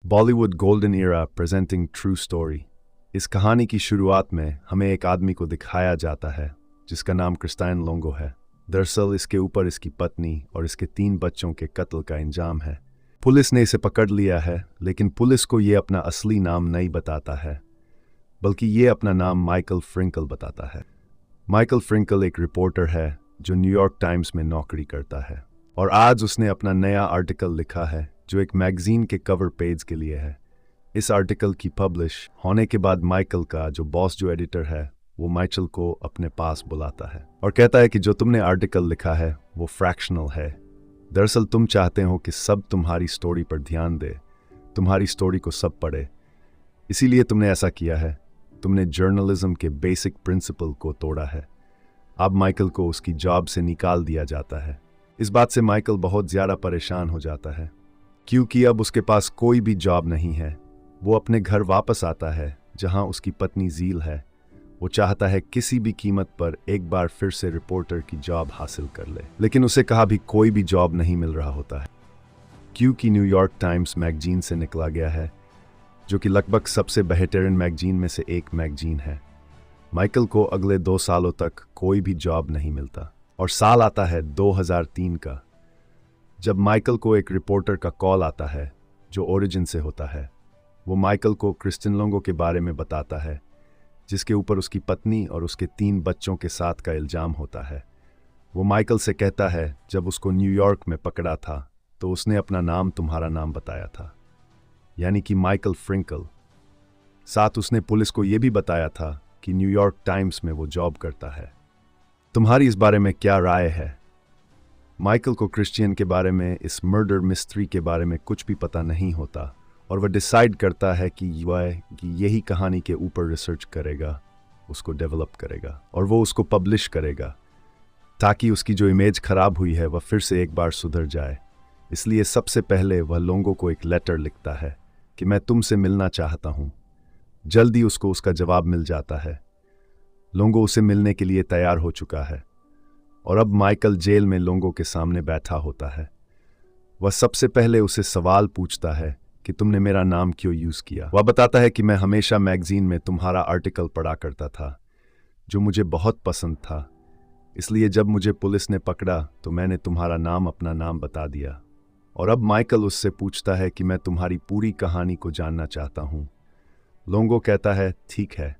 Bollywood golden era presenting true story. इस कहानी की शुरुआत में हमें एक आदमी को दिखाया जाता है जिसका नाम क्रिस्टियन लोंगो है। दरअसल इसके ऊपर इसकी पत्नी और इसके 3 बच्चों के कत्ल का इंजाम है। पुलिस ने इसे पकड़ लिया है, लेकिन पुलिस को ये अपना असली नाम नहीं बताता है, बल्कि ये अपना नाम माइकल फ्रिंकल बताता है। माइकल फ्रिंकल एक रिपोर्टर है जो न्यूयॉर्क टाइम्स में नौकरी करता है, और आज उसने अपना नया आर्टिकल लिखा है जो एक मैगजीन के कवर पेज के लिए है। इस आर्टिकल की पब्लिश होने के बाद माइकल का जो एडिटर है वो माइचल को अपने पास बुलाता है और कहता है कि जो तुमने आर्टिकल लिखा है वो फ्रैक्शनल है। दरअसल तुम चाहते हो कि सब तुम्हारी स्टोरी पर ध्यान दे, तुम्हारी स्टोरी को सब पढ़े, इसीलिए तुमने ऐसा किया है। तुमने जर्नलिज्म के बेसिक प्रिंसिपल को तोड़ा है। अब माइकल को उसकी जॉब से निकाल दिया जाता है। इस बात से माइकल बहुत ज़्यादा परेशान हो जाता है, क्योंकि अब उसके पास कोई भी जॉब नहीं है। वो अपने घर वापस आता है जहां उसकी पत्नी जील है। वो चाहता है किसी भी कीमत पर एक बार फिर से रिपोर्टर की जॉब हासिल कर ले, लेकिन उसे कहा भी कोई भी जॉब नहीं मिल रहा होता है, क्योंकि न्यूयॉर्क टाइम्स मैगजीन से निकला गया है, जो कि लगभग सबसे बेहतरीन मैगजीन में से एक मैगजीन है। माइकल को अगले 2 सालों तक कोई भी जॉब नहीं मिलता, और साल आता है 2003 का, जब माइकल को एक रिपोर्टर का कॉल आता है जो ओरिजिन से होता है। वो माइकल को क्रिस्टियन लोंगो के बारे में बताता है, जिसके ऊपर उसकी पत्नी और उसके 3 बच्चों के साथ का इल्जाम होता है। वो माइकल से कहता है जब उसको न्यूयॉर्क में पकड़ा था तो उसने अपना नाम तुम्हारा नाम बताया था, यानी कि माइकल फ्रिंकल। साथ उसने पुलिस को यह भी बताया था कि न्यूयॉर्क टाइम्स में वो जॉब करता है। तुम्हारी इस बारे में क्या राय है? माइकल को क्रिस्टियन के बारे में, इस मर्डर मिस्ट्री के बारे में कुछ भी पता नहीं होता, और वह डिसाइड करता है कि यही कहानी के ऊपर रिसर्च करेगा, उसको डेवलप करेगा और वो उसको पब्लिश करेगा, ताकि उसकी जो इमेज खराब हुई है वह फिर से एक बार सुधर जाए। इसलिए सबसे पहले वह लोंगो को एक लेटर लिखता है कि मैं तुमसे मिलना चाहता हूँ। जल्दी उसको उसका जवाब मिल जाता है। लोंगो उसे मिलने के लिए तैयार हो चुका है, और अब माइकल जेल में लोंगो के सामने बैठा होता है। वह सबसे पहले उसे सवाल पूछता है कि तुमने मेरा नाम क्यों यूज़ किया। वह बताता है कि मैं हमेशा मैगजीन में तुम्हारा आर्टिकल पढ़ा करता था, जो मुझे बहुत पसंद था, इसलिए जब मुझे पुलिस ने पकड़ा तो मैंने तुम्हारा नाम अपना नाम बता दिया। और अब माइकल उससे पूछता है कि मैं तुम्हारी पूरी कहानी को जानना चाहता हूँ। लोंगो कहता है ठीक है,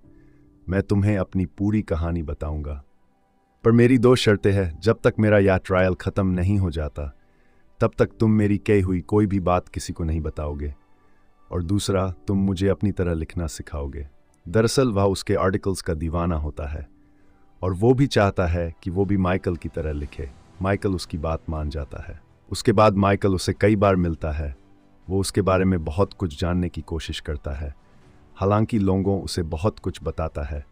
मैं तुम्हें अपनी पूरी कहानी बताऊंगा, पर मेरी 2 शर्तें हैं। जब तक मेरा यह ट्रायल ख़त्म नहीं हो जाता तब तक तुम मेरी कही हुई कोई भी बात किसी को नहीं बताओगे, और दूसरा, तुम मुझे अपनी तरह लिखना सिखाओगे। दरअसल वह उसके आर्टिकल्स का दीवाना होता है, और वो भी चाहता है कि वो भी माइकल की तरह लिखे। माइकल उसकी बात मान जाता है। उसके बाद माइकल उसे कई बार मिलता है। वो उसके बारे में बहुत कुछ जानने की कोशिश करता है। हालांकि लोंगो उसे बहुत कुछ बताता है,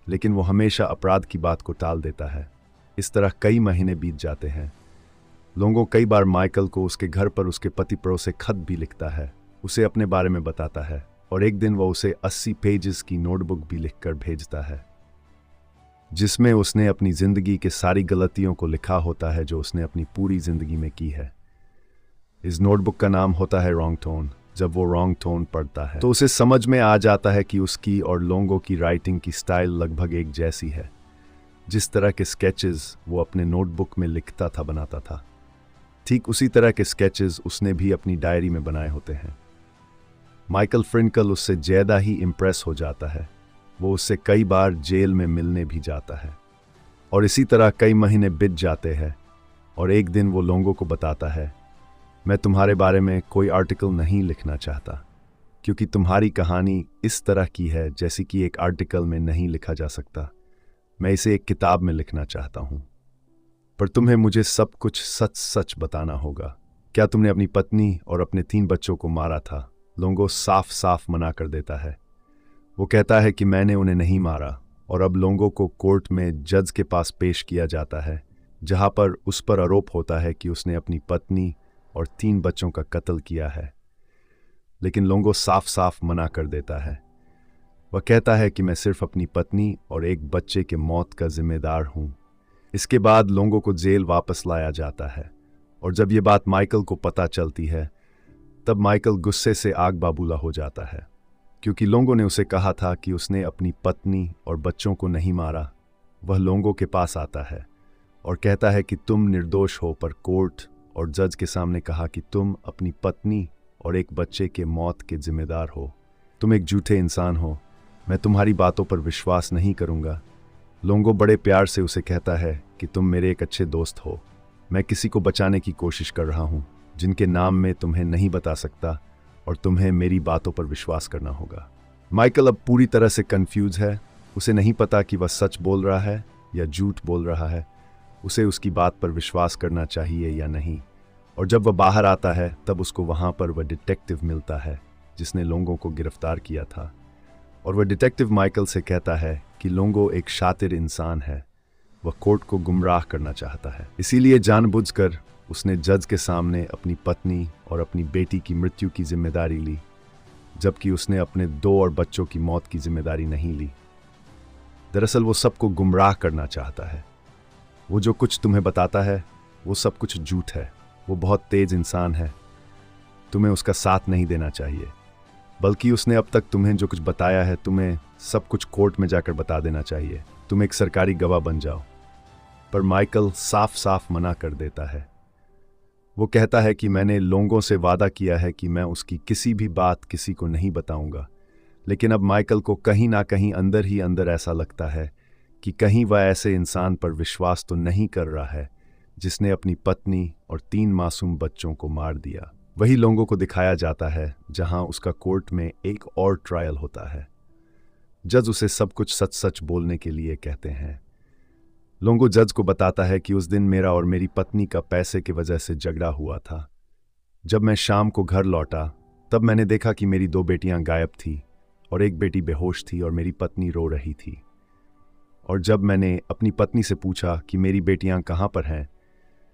लेकिन वो हमेशा अपराध की बात को टाल देता है। इस तरह कई महीने बीत जाते हैं। लोंगो कई बार माइकल को उसके घर पर उसके पति पड़ोस खत भी लिखता है, उसे अपने बारे में बताता है, और एक दिन वो उसे 80 पेजेस की नोटबुक भी लिखकर भेजता है, जिसमें उसने अपनी जिंदगी के सारी गलतियों को लिखा होता है जो उसने अपनी पूरी जिंदगी में की है। इस नोटबुक का नाम होता है रॉन्ग टोन। जब वो रॉन्ग टोन पढ़ता है तो उसे समझ में आ जाता है कि उसकी और लोंगो की राइटिंग की स्टाइल लगभग एक जैसी है। जिस तरह के स्केचेस वो अपने नोटबुक में लिखता था, बनाता था, ठीक उसी तरह के स्केचेस उसने भी अपनी डायरी में बनाए होते हैं। माइकल फ्रिंकल उससे ज़्यादा ही इम्प्रेस हो जाता है। वो उससे कई बार जेल में मिलने भी जाता है, और इसी तरह कई महीने बीत जाते हैं, और एक दिन वो लोंगो को बताता है, मैं तुम्हारे बारे में कोई आर्टिकल नहीं लिखना चाहता, क्योंकि तुम्हारी कहानी इस तरह की है जैसी कि एक आर्टिकल में नहीं लिखा जा सकता। मैं इसे एक किताब में लिखना चाहता हूँ, पर तुम्हें मुझे सब कुछ सच सच बताना होगा। क्या तुमने अपनी पत्नी और अपने 3 बच्चों को मारा था? लोंगो साफ साफ मना कर देता है। वो कहता है कि मैंने उन्हें नहीं मारा, और अब लोंगो को कोर्ट में जज के पास पेश किया जाता है, जहां पर उस पर आरोप होता है कि उसने अपनी पत्नी और 3 बच्चों का कत्ल किया है। लेकिन लोंगो साफ साफ मना कर देता है। वह कहता है कि मैं सिर्फ अपनी पत्नी और एक बच्चे के मौत का जिम्मेदार हूं। इसके बाद लोंगो को जेल वापस लाया जाता है, और जब ये बात माइकल को पता चलती है तब माइकल गुस्से से आग बाबूला हो जाता है, क्योंकि लोंगो ने उसे कहा था कि उसने अपनी पत्नी और बच्चों को नहीं मारा। वह लोंगो के पास आता है और कहता है कि तुम निर्दोष हो, पर कोर्ट और जज के सामने कहा कि तुम अपनी पत्नी और एक बच्चे के मौत के जिम्मेदार हो। तुम एक झूठे इंसान हो, मैं तुम्हारी बातों पर विश्वास नहीं करूंगा। लोंगो बड़े प्यार से उसे कहता है कि तुम मेरे एक अच्छे दोस्त हो, मैं किसी को बचाने की कोशिश कर रहा हूं जिनके नाम मैं तुम्हें नहीं बता सकता, और तुम्हें मेरी बातों पर विश्वास करना होगा। माइकल अब पूरी तरह से कंफ्यूज है। उसे नहीं पता कि वह सच बोल रहा है या झूठ बोल रहा है, उसे उसकी बात पर विश्वास करना चाहिए या नहीं। और जब वह बाहर आता है तब उसको वहां पर वह डिटेक्टिव मिलता है जिसने लोंगो को गिरफ्तार किया था। और वह डिटेक्टिव माइकल से कहता है कि लोंगो एक शातिर इंसान है, वह कोर्ट को गुमराह करना चाहता है, इसीलिए जानबूझकर उसने जज के सामने अपनी पत्नी और अपनी बेटी की मृत्यु की जिम्मेदारी ली, जबकि उसने अपने 2 और बच्चों की मौत की जिम्मेदारी नहीं ली। दरअसल वो सबको गुमराह करना चाहता है। वो जो कुछ तुम्हें बताता है वो सब कुछ झूठ है। वो बहुत तेज इंसान है, तुम्हें उसका साथ नहीं देना चाहिए, बल्कि उसने अब तक तुम्हें जो कुछ बताया है तुम्हें सब कुछ कोर्ट में जाकर बता देना चाहिए। तुम एक सरकारी गवाह बन जाओ। पर माइकल साफ साफ मना कर देता है। वो कहता है कि मैंने लोंगो से वादा किया है कि मैं उसकी किसी भी बात किसी को नहीं बताऊंगा। लेकिन अब माइकल को कहीं ना कहीं अंदर ही अंदर ऐसा लगता है कि कहीं वह ऐसे इंसान पर विश्वास तो नहीं कर रहा है जिसने अपनी पत्नी और 3 मासूम बच्चों को मार दिया। वही लोंगो को दिखाया जाता है जहां उसका कोर्ट में एक और ट्रायल होता है। जज उसे सब कुछ सच सच बोलने के लिए कहते हैं। लोंगो जज को बताता है कि उस दिन मेरा और मेरी पत्नी का पैसे की वजह से झगड़ा हुआ था। जब मैं शाम को घर लौटा तब मैंने देखा कि मेरी 2 बेटियां गायब थी और एक बेटी बेहोश थी और मेरी पत्नी रो रही थी। और जब मैंने अपनी पत्नी से पूछा कि मेरी बेटियां कहाँ पर हैं,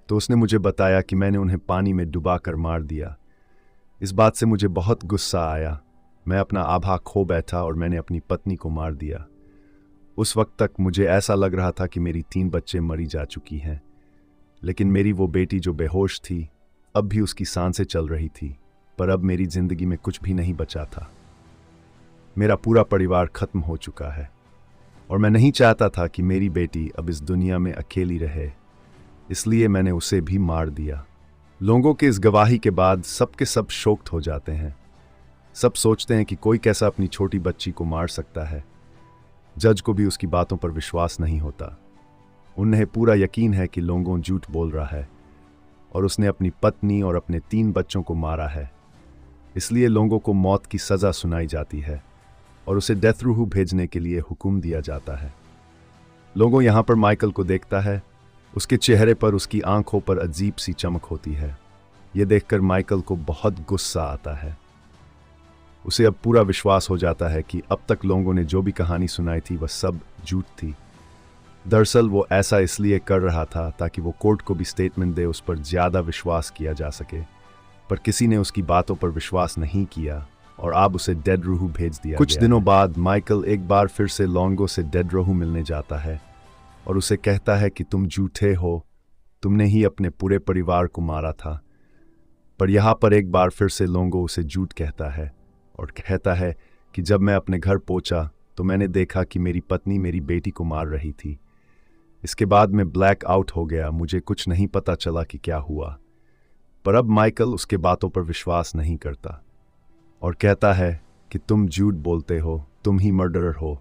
तो उसने मुझे बताया कि मैंने उन्हें पानी में डुबा कर मार दिया। इस बात से मुझे बहुत गुस्सा आया। मैं अपना आभा खो बैठा और मैंने अपनी पत्नी को मार दिया। उस वक्त तक मुझे ऐसा लग रहा था कि मेरी 3 बच्चे मरी जा चुकी हैं, लेकिन मेरी वो बेटी जो बेहोश थी अब भी उसकी सांसें चल रही थी, पर अब मेरी जिंदगी में कुछ भी नहीं बचा था। मेरा पूरा परिवार खत्म हो चुका है और मैं नहीं चाहता था कि मेरी बेटी अब इस दुनिया में अकेली रहे, इसलिए मैंने उसे भी मार दिया। लोगों के इस गवाही के बाद सबके सब शोक्त हो जाते हैं। सब सोचते हैं कि कोई कैसा अपनी छोटी बच्ची को मार सकता है। जज को भी उसकी बातों पर विश्वास नहीं होता। उन्हें पूरा यकीन है कि लोंगो झूठ बोल रहा है और उसने अपनी पत्नी और अपने 3 बच्चों को मारा है। इसलिए लोंगो को मौत की सज़ा सुनाई जाती है और उसे डेथ रूह भेजने के लिए हुक्म दिया जाता है। लोंगो यहाँ पर माइकल को देखता है। उसके चेहरे पर उसकी आंखों पर अजीब सी चमक होती है। यह देखकर माइकल को बहुत गुस्सा आता है। उसे अब पूरा विश्वास हो जाता है कि अब तक लोगों ने जो भी कहानी सुनाई थी वह सब झूठ थी। दरअसल वो ऐसा इसलिए कर रहा था ताकि वो कोर्ट को भी स्टेटमेंट दे, उस पर ज़्यादा विश्वास किया जा सके, पर किसी ने उसकी बातों पर विश्वास नहीं किया और अब उसे डेड रूह भेज दिया। कुछ दिनों बाद माइकल एक बार फिर से लोंगो से डेड रूह मिलने जाता है और उसे कहता है कि तुम झूठे हो, तुमने ही अपने पूरे परिवार को मारा था। पर यहाँ पर एक बार फिर से लोंगो उसे झूठ कहता है और कहता है कि जब मैं अपने घर पहुंचा तो मैंने देखा कि मेरी पत्नी मेरी बेटी को मार रही थी। इसके बाद मैं ब्लैक आउट हो गया, मुझे कुछ नहीं पता चला कि क्या हुआ। पर अब माइकल उसके बातों पर विश्वास नहीं करता और कहता है कि तुम झूठ बोलते हो, तुम ही मर्डरर हो,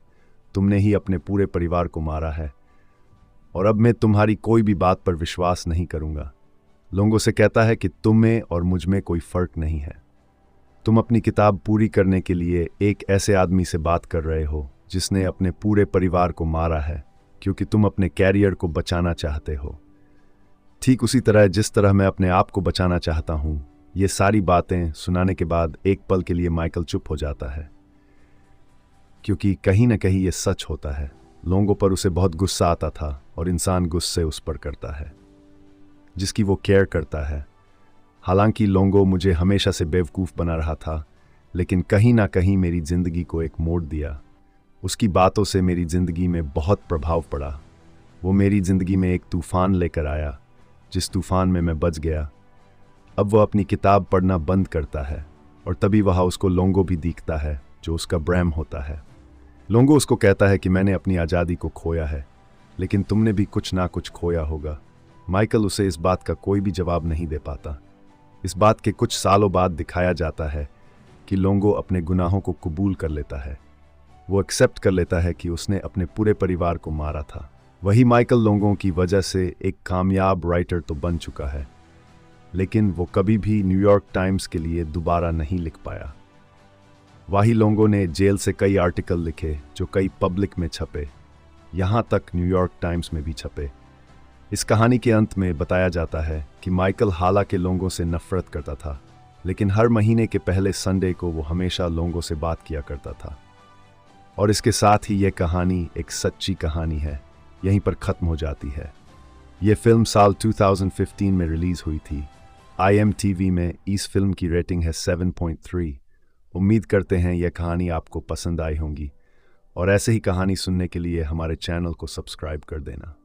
तुमने ही अपने पूरे परिवार को मारा है और अब मैं तुम्हारी कोई भी बात पर विश्वास नहीं करूंगा। लोंगो से कहता है कि तुम्हें और मुझ में कोई फर्क नहीं है। तुम अपनी किताब पूरी करने के लिए एक ऐसे आदमी से बात कर रहे हो जिसने अपने पूरे परिवार को मारा है, क्योंकि तुम अपने कैरियर को बचाना चाहते हो। ठीक उसी तरह जिस तरह मैं अपने आप को बचाना चाहता हूं। ये सारी बातें सुनाने के बाद एक पल के लिए माइकल चुप हो जाता है, क्योंकि कहीं ना कहीं ये सच होता है। लोगों पर उसे बहुत गुस्सा आता था और इंसान गुस्से उस पर करता है जिसकी वो केयर करता है। हालांकि लोंगो मुझे हमेशा से बेवकूफ़ बना रहा था, लेकिन कहीं ना कहीं मेरी ज़िंदगी को एक मोड़ दिया। उसकी बातों से मेरी ज़िंदगी में बहुत प्रभाव पड़ा। वो मेरी ज़िंदगी में एक तूफ़ान लेकर आया, जिस तूफ़ान में मैं बच गया। अब वह अपनी किताब पढ़ना बंद करता है और तभी वहाँ उसको लोंगो भी दिखता है, जो उसका ब्रैम होता है। लोंगो उसको कहता है कि मैंने अपनी आज़ादी को खोया है, लेकिन तुमने भी कुछ ना कुछ खोया होगा। माइकल उसे इस बात का कोई भी जवाब नहीं दे पाता। इस बात के कुछ सालों बाद दिखाया जाता है कि लोंगो अपने गुनाहों को कबूल कर लेता है। वो एक्सेप्ट कर लेता है कि उसने अपने पूरे परिवार को मारा था। वही माइकल लोंगो की वजह से एक कामयाब राइटर तो बन चुका है, लेकिन वो कभी भी न्यूयॉर्क टाइम्स के लिए दोबारा नहीं लिख पाया। वही लोंगो ने जेल से कई आर्टिकल लिखे जो कई पब्लिक में छपे, यहाँ तक न्यूयॉर्क टाइम्स में भी छपे। इस कहानी के अंत में बताया जाता है कि माइकल हालांकि लोंगो से नफरत करता था, लेकिन हर महीने के पहले संडे को वो हमेशा लोंगो से बात किया करता था। और इसके साथ ही यह कहानी एक सच्ची कहानी है, यहीं पर ख़त्म हो जाती है। ये फिल्म साल 2015 में रिलीज़ हुई थी। IMTV में इस फिल्म की रेटिंग है 7.3। उम्मीद करते हैं यह कहानी आपको पसंद आई होंगी, और ऐसे ही कहानी सुनने के लिए हमारे चैनल को सब्सक्राइब कर देना।